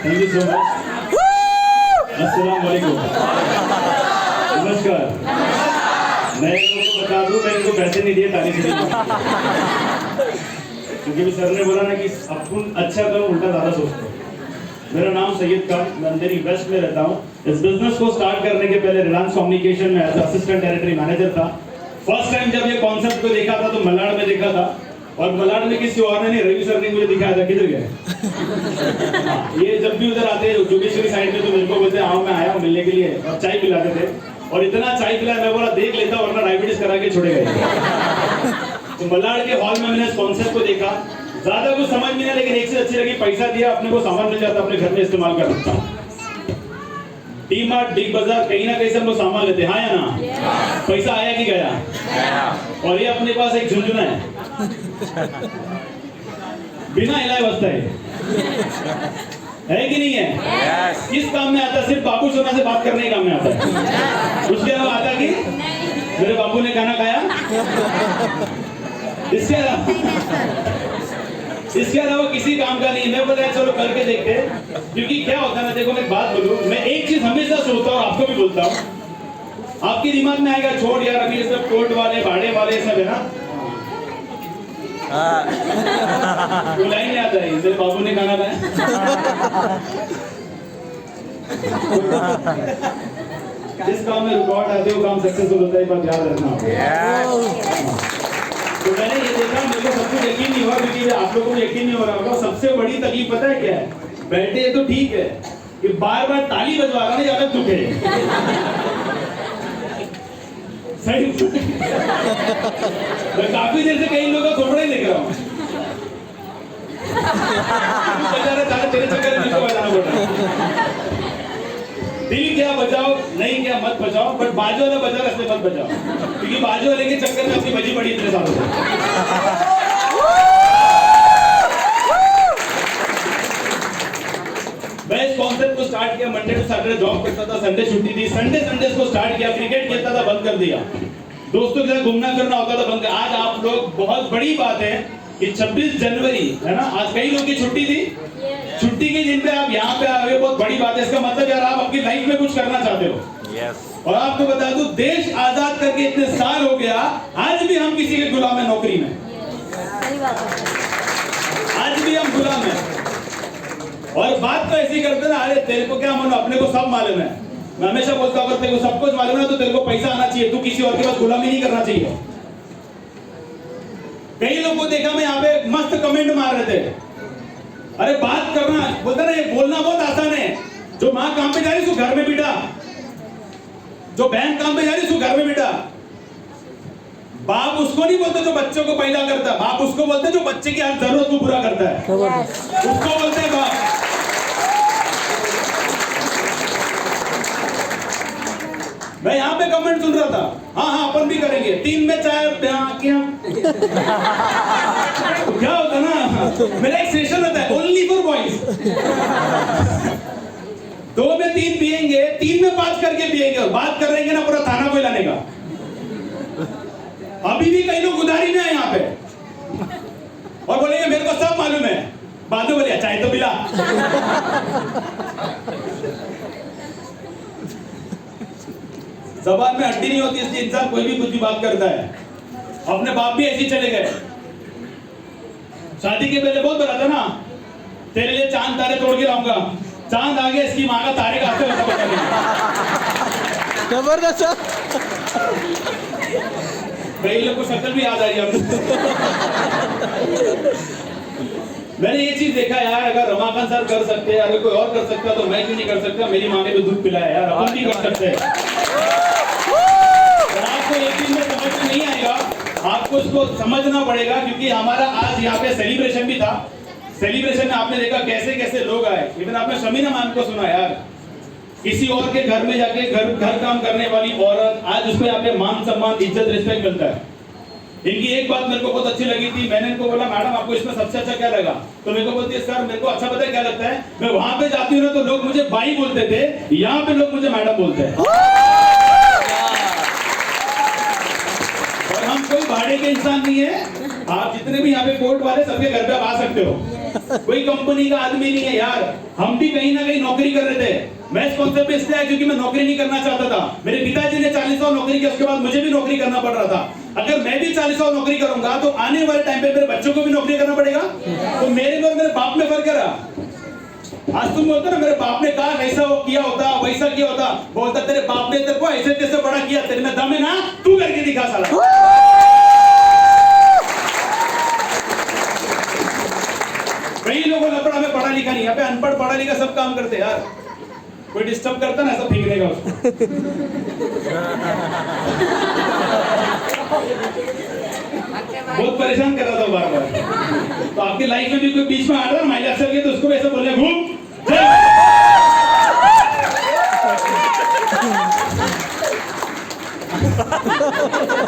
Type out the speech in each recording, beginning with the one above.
Thank you so much. अस्सलाम वालेकुम। नमस्कार। मैं इनको बता दूं, मैं इनको पैसे नहीं दिए ताली से, क्योंकि सर ने बोला ना कि अपन अच्छा करो उल्टा ज़्यादा सोचते हो। मेरा नाम सैयद खान, मैं अंधेरी वेस्ट में रहता हूँ। इस बिजनेस को स्टार्ट करने के पहले रिलायंस कम्युनिकेशन में एज असिस्टेंट टेरिटरी मैनेजर था। फर्स्ट टाइम जब ये कॉन्सेप्ट को देखा था तो मलाड में देखा था, और मलाड में किसी और ने नहीं, रवि सर ने मुझे दिखाया था। किधर गए? ये जब भी उधर आते हैं जोगेश्वरी साइड में तो मेरे को बोलते आओ, मैं आया हूँ मिलने के लिए, और चाय पिलाते थे। और इतना चाय पिलाया, मैं बोला देख लेता वरना डायबिटीज करा के छोड़ेगा। तो मलाड के हॉल में मैंने इस कॉन्सेप्ट को देखा, ज्यादा कुछ समझ में नहीं, लेकिन एक चीज अच्छी लगी, पैसा दिया अपने को सामान मिल जाता, अपने घर में इस्तेमाल कर सकता हूँ। डी मार्ट, बिग बाजार, कहीं ना कहीं से हम लोग सामान लेते हैं, हाँ या ना? पैसा आया कि गया? और ये अपने पास एक झुंझुना है, बिना हिलाए बजता है कि नहीं है? किस काम में आता है? सिर्फ बाबू सोना से बात करने के काम में आता है। उसके अलावा आता कि मेरे बाबू ने खाना खाया? इसके अलावा किसी काम का नहीं। मैं बोला चलो करके देखते हैं, क्योंकि क्या होता है ना, देखो मैं एक बात बोलूं, मैं एक चीज हमेशा सोचता हूँ और आपको भी बोलता हूँ, आपके दिमाग में आएगा छोड़ यार अभी ये सब कोर्ट वाले भाड़े वाले सब है ना, वो लाइन नहीं आता है मेरे बाबू ने खाना खाया। जिस काम में रुकावट आती है वो काम सक्सेसफुल होता है, बात याद रखना। तो मैंने ये देखा, मेरे को सब कुछ यकीन नहीं हुआ, क्योंकि आप लोगों को यकीन नहीं हो रहा होगा। सबसे बड़ी तकलीफ पता है क्या है? बैठे तो ठीक है, कि बार बार ताली बजवा रहा ना, ज्यादा दुख है। सही। मैं काफी देर से कई लोगों को थोड़ा देख रहा हूँ, तेरे चक्कर में बजाना पड़ रहा। दिल क्या बजाओ, नहीं क्या मत बजाओ, बट बाजू वाला बजा इसलिए मत बजाओ, क्योंकि बाजू वाले के चक्कर में अपनी बजी पड़ी इतने सालों से। मैं इस कॉन्सेप्ट को स्टार्ट किया, मंडे टू सैटरडे जॉब करता था, संडे छुट्टी थी, संडे को स्टार्ट किया, क्रिकेट खेलता था, बंद कर दिया, दोस्तों के साथ घूमना फिरना होता था, बंद कर। आज आप लोग, बहुत बड़ी बात है कि 26 जनवरी है ना, आज कई लोगों की छुट्टी थी, छुट्टी के दिन पे आप यहाँ पे आए, बहुत बड़ी बात है। इसका मतलब यार आप अपनी लाइफ में कुछ करना चाहते हो। और आपको बता दूं, देश आजाद करके इतने साल हो गया, आज भी हम किसी के गुलाम है, नौकरी में। आज भी हम गुलाम हैं। और बात तो ऐसी करते ना, अरे तेरे को क्या मालूम, अपने को सब मालूम है। मैं हमेशा बोलता हूँ, अगर तेरे को सब कुछ मालूम है तो तेरे को पैसा आना चाहिए, तू किसी और के पास गुलामी नहीं करना चाहिए। कई लोगों को देखा मैं यहाँ पे मस्त कमेंट मार रहे थे, अरे बात करना, बोलते ना ये बोलना बहुत आसान है। जो माँ काम पे जा रही है घर में बिठा, जो बहन काम पे जा रही है घर में बिठा। बाप उसको नहीं बोलते जो बच्चों को पैदा करता है, बाप उसको बोलते जो बच्चे की हर जरूरत को पूरा करता है, उसको बोलते हैं बाप। मैं यहाँ पे कमेंट सुन रहा था, हाँ अपन भी करेंगे, 3 में चाय क्या तो क्या होता ना, मेरा एक सेशन होता है ओनली फॉर बॉयज। 2 में 3 पिएंगे, 3 में 5 करके पिएंगे, और बात कर रहे हैं ना पूरा थाना को लाने का। अभी भी कई लोग उधारी में है यहाँ पे, और बोलेंगे मेरे को सब मालूम है, बाद में बोले चाय तो पिला। जबान में हड्डी नहीं होती, इसलिए इंसान कोई भी कुछ भी बात करता है। अपने बाप भी ऐसे चले गए, शादी के पहले बोल रहा था ना, तेरे लिए चांद तारे तोड़ के लाऊंगा, चांद आ गया, इसकी माँ का तारे का हाथ जबरदस्त। कई लोग को शक्ल भी याद आ रही है। मैंने ये चीज देखा यार, अगर रमाकांत सर कर सकते हैं, अगर कोई और कर सकता तो मैं क्यों नहीं कर सकता? मेरी माँ ने भी दूध पिलाया यार, अपन भी कर सकते हैं। आपको एक चीज में समझ में नहीं आएगा, आपको इसको समझना पड़ेगा, क्योंकि हमारा आज यहाँ पे सेलिब्रेशन भी था। सेलिब्रेशन में आपने देखा कैसे कैसे लोग आए, इवन आपने शमीना मैम को सुना यार, किसी और के घर में जाके घर काम करने वाली औरत, आज उसको यहाँ पे मान सम्मान, इज्जत, रिस्पेक्ट मिलता है। इनकी एक बात मेरे को बहुत अच्छी लगी थी, मैंने इनको बोला मैडम आपको इसमें सबसे अच्छा क्या लगा? तो मेरे को बोलती है सर मेरे को अच्छा पता है क्या लगता है, मैं वहां पे जाती हूँ ना तो लोग मुझे बाई बोलते थे, यहाँ पे लोग मुझे मैडम बोलते हैं। और हम कोई भाड़े के इंसान नहीं है, आप जितने भी यहाँ पे कोर्ट वाले सबके घर पे आप आ सकते हो। कोई कंपनी का आदमी नहीं है यार। हम भी कहीं ना कहीं नौकरी कर रहे थे। मैं इस कॉन्सेप्ट पे इसलिए आया क्योंकि मैं नौकरी नहीं करना चाहता था। मेरे पिताजी ने 40 साल नौकरी की, उसके बाद मुझे भी नौकरी करना पड़ रहा था। अगर मैं भी 40 साल नौकरी करूंगा तो आने वाले टाइम पे मेरे बच्चों को भी नौकरी करना पड़ेगा। तो मेरे और मेरे बाप में फर्क है। आज तुम बोलते ना मेरे बाप ने कहा ऐसा वो किया होता, वैसा किया होता, बोलता तेरे बाप ने तेरे को ऐसे कैसे बड़ा किया, तेरे में दम है ना, तू करके दिखा साला। कई लोगों लपड़ा में पढ़ा लिखा नहीं, यहाँ पे अनपढ़ पढ़ा लिखा सब काम करते यार। कोई डिस्टर्ब करता ना ऐसा फेंक देगा उसको। बहुत परेशान कर रहा था बार बार। तो आपकी लाइफ में भी कोई बीच में आ रहा है माइल अफसर के, तो उसको ऐसा बोले घूम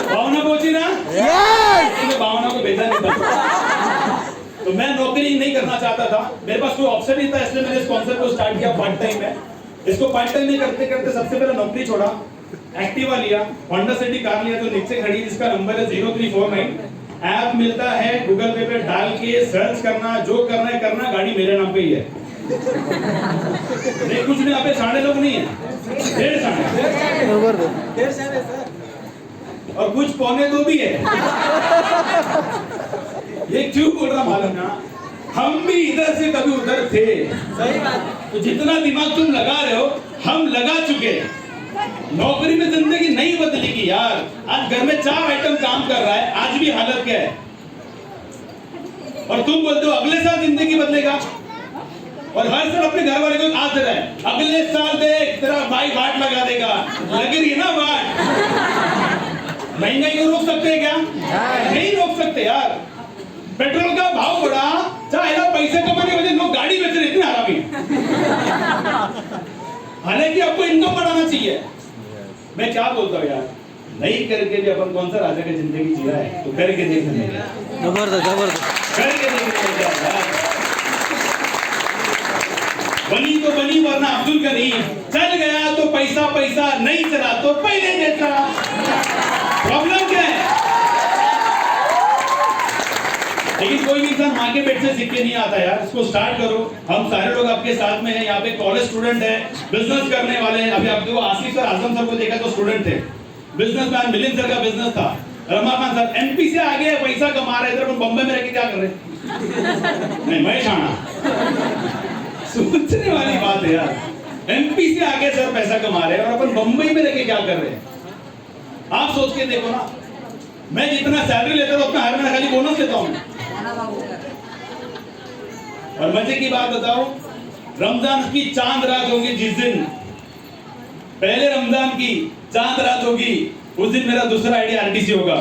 भावना पहुंची ना, भावना को भेजा नहीं था। तो मैं नौकरी नहीं करना चाहता था, मेरे पास कोई ऑप्शन नहीं था, इसलिए मैंने इस कॉन्सेप्ट को स्टार्ट किया पार्ट टाइम में। इसको पार्ट टाइम में करते करते सबसे पहले नौकरी छोड़ा, एक्टिवा लिया, होंडा सिटी कार लिया जो नीचे खड़ी, जिसका नंबर है 0349। ऐप मिलता है गूगल पे डाल के सर्च करना, जो करना है करना, गाड़ी मेरे नाम पे ही है। नहीं कुछ नहीं, आप साढ़े लोग नहीं है, 1.5 और कुछ पौने 2 भी है। ये क्यों बोल रहा मालूम ना, हम भी इधर से कभी उधर थे। सही बात। तो जितना दिमाग तुम लगा रहे हो हम लगा चुके। नौकरी में जिंदगी नहीं बदलेगी यार। आज घर में 4 आइटम काम कर रहा है, आज भी हालत क्या है। और तुम बोलते हो अगले साल जिंदगी बदलेगा, और हर साल अपने घर वाले को आस रहा है अगले साल देख तेरा भाई वाट लगा देगा। लग रही है ना वाट। महंगाई को रोक सकते हैं क्या? नहीं रोक सकते यार। पेट्रोल का भाव बढ़ा, चाहे ना पैसे कमाने के वजह लोग गाड़ी बेच रहे, इतने हरामी। हालांकि आपको इनकम बढ़ाना चाहिए। मैं क्या बोलता हूँ यार, नहीं करके भी अपन कौन सा राजा की जिंदगी जी रहा है, तो करके देखने जबरदस्त करके देखने यार। बनी तो बनी वरना अब्दुल करीम, चल गया तो पैसा पैसा, नहीं चला तो पहले जैसा। प्रॉब्लम क्या है? लेकिन कोई भी इंसान माँ के पेट से सीख के नहीं आता यार। इसको स्टार्ट करो। हम सारे लोग आपके साथ में हैं। यहाँ पे कॉलेज स्टूडेंट है, बिजनेस करने वाले हैं। अभी आपको आसिफ सर, आजम सर को देखा तो स्टूडेंट थे, बिजनेसमैन। मिलिंद सर का बिजनेस था। रमाकांत सर एमपी से आगे पैसा कमा रहे थे, अपन बम्बई में रह के क्या कर रहे? नहीं महेश आना, सोचने वाली बात है यार। एमपी से आगे सर पैसा कमा रहे हैं और अपन बम्बई में रह के क्या कर रहे हैं? आप सोच के देखो ना। मैं जितना सैलरी लेता था उतना हर महीने खाली बोनस लेता हूं। और मजे की बात बताऊं, रमजान की चांद रात होगी जिस दिन, पहले रमजान की चांद रात होगी उस दिन मेरा दूसरा आईडी आरटीसी होगा।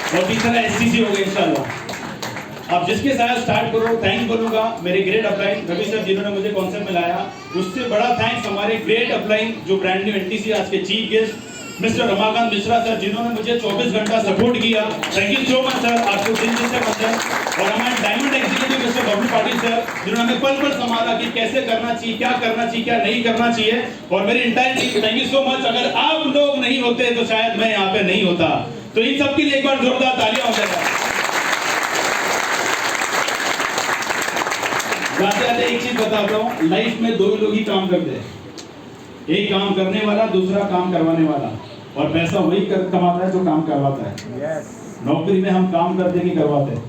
और तीसरा एसटीसी होगा इंशाल्लाह। आप जिसके साथ स्टार्ट करो, थैंक बोलूंगा मेरे ग्रेट अपलाइन रवि सर जिन्होंने मुझे कॉन्सेप्ट में लाया। उससे बड़ा थैंक्स हमारे ग्रेट अपलाइन जो ब्रांड न्यू एनटीसी आज के chief guest mister Ramakant Mishra sir, जिन्होंने मुझे 24 घंटा सपोर्ट किया। Thank you so much sir, आपको दिन से मंजर। और हमारे diamond executive mister Bablu Patil sir, जिन्होंने हमें पल पल संभाला कि कैसे करना चाहिए, क्या करना चाहिए, क्या नहीं करना चाहिए। और मेरी entire team, thank you so much. अगर आप लोग नहीं होते तो शायद मैं यहाँ पे नहीं होता। तो इन सबके लिए एक बार जोरदार तालियां हो जाएगा। जाते एक चीज बताता हूँ, लाइफ में 2 लोग ही काम करते हैं, एक काम करने वाला, दूसरा काम करवाने वाला। और पैसा वही कमाता है जो काम करवाता है। नौकरी में हम काम करते कि करवाते हैं?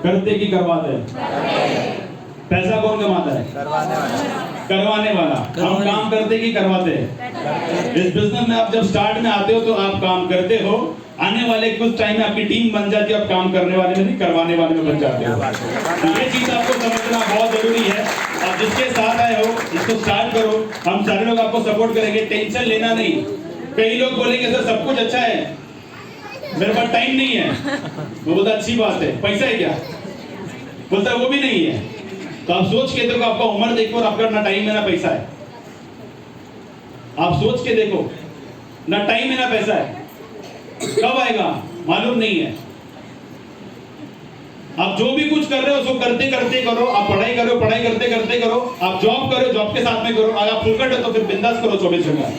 करते कि करवाते हैं? पैसा कौन कमाता है? करवाने वाला। हम काम करते कि करवाते हैं? इस बिजनेस में आप जब स्टार्ट में आते हो तो आप काम करते हो, आने वाले कुछ टाइम में आपकी टीम बन जाती है, आप काम करने वाले में नहीं करवाने वाले में बन जाते हो। तो ये चीज आपको समझना बहुत जरूरी है। आप जिसके साथ आए हो इसको स्टार्ट करो, हम सारे लोग आपको सपोर्ट करेंगे, टेंशन लेना नहीं। कई लोग बोलेंगे सर सब कुछ अच्छा है, मेरे पास टाइम नहीं है। वो बोलता अच्छी बात है, पैसा है क्या? बोलता वो भी नहीं है। तो आप सोच के देखो, आपका उम्र देखो और आपका ना टाइम है ना पैसा है। आप सोच के देखो, ना टाइम है ना पैसा है, कब आएगा मालूम नहीं है। आप जो भी कुछ कर रहे हो उसको करते करते करो। आप पढ़ाई करो, पढ़ाई करते करते करो। आप जॉब करो, जॉब के साथ में करो। अगर आप फुलकट है तो फिर बिंदास करो 24 घंटा,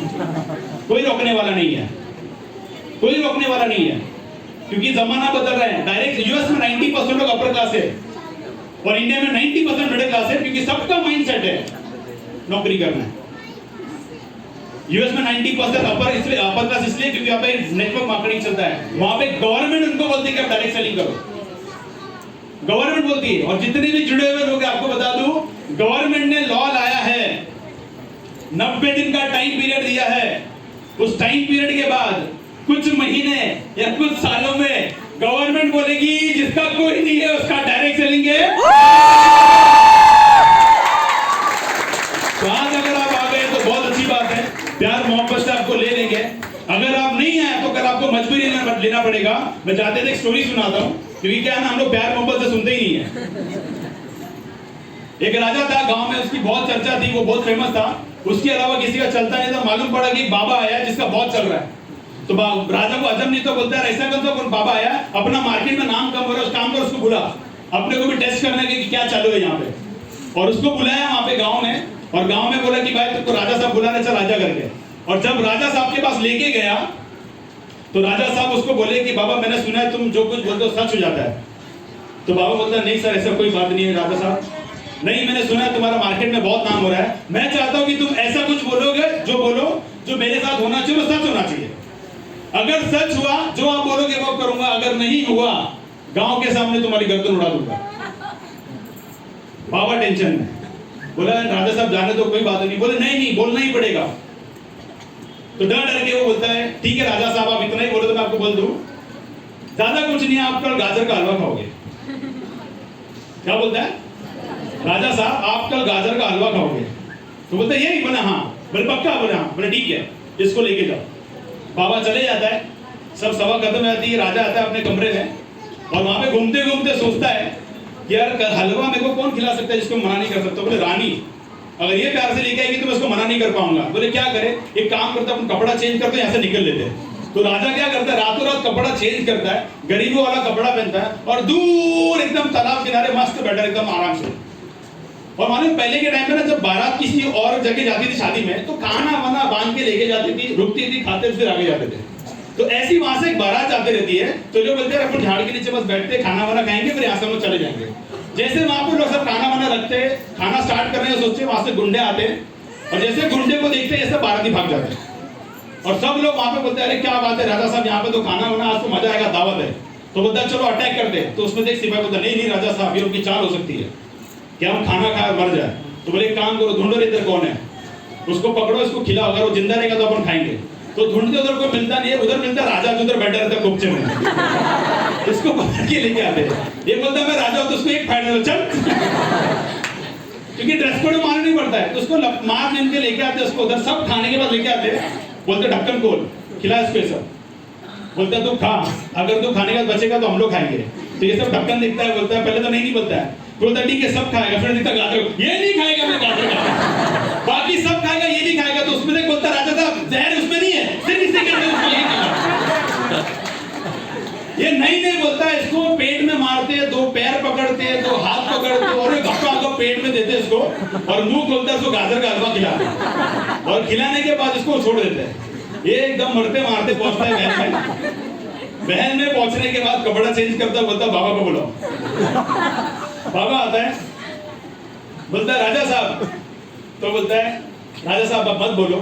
कोई रोकने वाला नहीं है। कोई रोकने वाला नहीं है, क्योंकि जमाना बदल रहा है। डायरेक्ट यूएस में 90% लोग अपर क्लास है और इंडिया में 90% मिडिल क्लास है, क्योंकि सबका माइंडसेट है नौकरी करना है। यूएस में 90% अपर क्लास इसलिए क्योंकि यहाँ पे नेटवर्क मार्केटिंग चलता है। वहां पे गवर्नमेंट उनको बोलती है कि आप डायरेक्ट सेलिंग करो, गवर्नमेंट बोलती है। और जितने भी जुड़े हुए लोग आपको बता दूं, गवर्नमेंट ने लॉ लाया है, 90 दिन का टाइम पीरियड दिया है। उस टाइम पीरियड के बाद कुछ महीने या कुछ सालों में गवर्नमेंट बोलेगी जिसका कोई नहीं है उसका डायरेक्ट सेलिंग है। तो आज अगर आप आ गए तो बहुत अच्छी बात है, प्यार मोहब्बत से आपको ले लेंगे। अगर आप नहीं आए तो कल आपको मजबूरी लेना पड़ेगा। मैं चाहते थे एक स्टोरी सुनाता हूं, क्योंकि क्या ना हम लोग प्यार मोहब्बत से सुनते ही नहीं है। एक राजा था गांव में, उसकी बहुत चर्चा थी, वो बहुत फेमस था, उसके अलावा किसी का चलता नहीं था। मालूम पड़ा कि एक बाबा आया जिसका बहुत चल रहा है। तो राजा को अजब नहीं तो बोलता है ऐसा कर तो बाबा आया, अपना मार्केट में नाम कम हो रहा है, उस काम पर उसको बुला, अपने को भी टेस्ट करने के कि क्या चालू है यहाँ पे। और उसको बुलाया वहां पे गाँव में, और गाँव में बोला कि भाई तुमको राजा साहब बुला रहे, चल आजा करके। और जब राजा साहब के पास लेके गया तो राजा साहब उसको बोले कि बाबा मैंने सुना है तुम जो कुछ बोलते हो सच हो जाता है। तो बाबा बोलता है नहीं सर ऐसा कोई बात नहीं है राजा साहब, नहीं मैंने सुना है तुम्हारा मार्केट में बहुत नाम हो रहा है, मैं चाहता हूं कि तुम ऐसा कुछ बोलोगे जो बोलो जो मेरे साथ होना चाहिए, वो सच होना चाहिए। अगर सच हुआ जो आप बोलोगे वो करूंगा, अगर नहीं हुआ गांव के सामने तुम्हारी गर्दन उड़ा दूंगा। बाबा टेंशन में बोला राजा साहब जाने तो कोई बात नहीं। बोले नहीं बोलना ही पड़ेगा। तो डर डर के वो बोलता है ठीक है राजा साहब आप इतना ही बोलो तो मैं आपको बोल दूं, ज्यादा कुछ नहीं है, आप कल गाजर का हलवा खाओगे। क्या बोलता है राजा साहब आप कल गाजर का हलवा खाओगे। तो बोलते यही बोला हाँ, बोले पक्का, बोले हाँ, बोले ठीक है इसको लेके जाओ। बाबा चले जाता है, सब सभा खत्म हो जाती है, राजा आता है अपने कमरे में और वहां पे घूमते घूमते सोचता है कि यार हलवा मेरे को कौन खिला सकता है जिसको मना नहीं कर सकता। बोले रानी अगर ये प्यार से लेके आएगी तो मैं उसको मना नहीं कर पाऊंगा। बोले क्या करे, एक काम करता अपन कपड़ा चेंज करते यहाँ से निकल लेते। तो राजा क्या करता है रातों रात कपड़ा चेंज करता है, गरीबों वाला कपड़ा पहनता है और दूर एकदम तालाब किनारे मस्त बैठा एकदम आराम से। और मालूम पहले के टाइम में ना जब बारात किसी और जगह जाती थी शादी में तो खाना वाना बांध के लेके जाती थी, रुकती थी, खाते फिर आगे जाते थे। तो ऐसी वहां से एक बारात जाती रहती है, तो लोग बोलते हैं अपन झाड़ के नीचे बस बैठते खाना वाना खाएंगे फिर यहाँ से हम लोग चले जाएंगे। जैसे वहां पर लोग सब खाना वाना रखते हैं, खाना स्टार्ट करने का सोचते, वहां से गुंडे आते और जैसे गुंडे को देखते जैसे बाराती भाग जाते और सब लोग वहां पे बोलते हैं अरे क्या बात है राजा साहब यहाँ पे तो खाना वाना आज तो मजा आएगा, दावत है। तो बोलता है चलो अटैक करते। तो उसमें से एक सिपाही बोलता नहीं राजा साहब ये उनकी चाल हो सकती है कि हम खाना खाए मर जाए। तो बोले एक काम करो ढूंढो इधर कौन है, उसको पकड़ो इसको खिलाओ, अगर वो जिंदा रहेगा तो अपन खाएंगे। तो ढूंढते उधर कोई मिलता नहीं है, उधर मिलता राजा उधर बैठा रहता कुपचे में। इसको पकड़ के लेके आते, ये बोलता मैं राजा हूं तो उसको एक फाइनल चल, क्योंकि ड्रेस कोड मारना नहीं पड़ता है। तो उसको मार लेन के लेके आते, उसको उधर सब खाने के बाद लेके आते, बोलते ढक्कन खोल खिला इसको सब। बोलता तू खा, अगर तू खाने के बाद बचेगा तो हम लोग खाएंगे। तो ये सब ढक्कन देखता है, बोलता है पहले तो नहीं बोलता है, बोलता ठीक है सब खाएगा, फिर देखता गाजर ये नहीं खाएगा, मैं गाजर खाएगा, बाकी सब खाएगा ये नहीं खाएगा। तो उसमें देख बोलता राजा साहब जहर उसमें नहीं है, सिर्फ इसे करके उसको यही खाएगा। ये नहीं बोलता, इसको पेट में मारते, दो पैर पकड़ते, दो हाथ पकड़ते और एक घप्पा को पेट में देते इसको और मुंह खोलता है, इसको गाजर का हलवा खिलाते और खिलाने के बाद इसको छोड़ देते हैं। ये एकदम मरते मारते पहुंचता है बहन में। बहन में पहुंचने के बाद कपड़ा चेंज करता, बोलता बाबा को बुलाओ। बाबा आता है, बोलता है राजा साहब। तो बोलता है राजा साहब आप मत बोलो।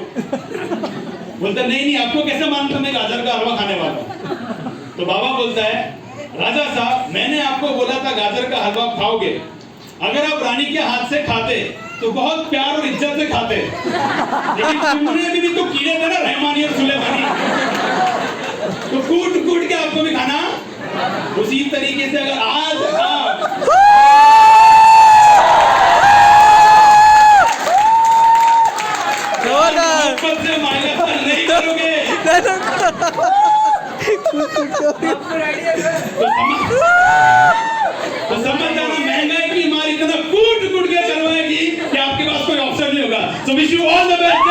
बोलता नहीं आपको कैसे मानता मैं गाजर का हलवा खाने वाला हूं। तो बाबा बोलता है राजा साहब मैंने आपको बोला था गाजर का हलवा खाओगे, अगर आप रानी के हाथ से खाते तो बहुत प्यार और इज्जत से खाते, लेकिन तुमने भी तो कीड़े थे ना रहमानी और सुलेमानी, तो कूट कूट के आपको भी खाना। उसी तरीके से अगर आज आप से माइनस नहीं करोगे तो समझ जाना महंगाई की मार इतना कूट कूट के चलवाएगी कि आपके पास कोई ऑप्शन नहीं होगा। So wish you all the best.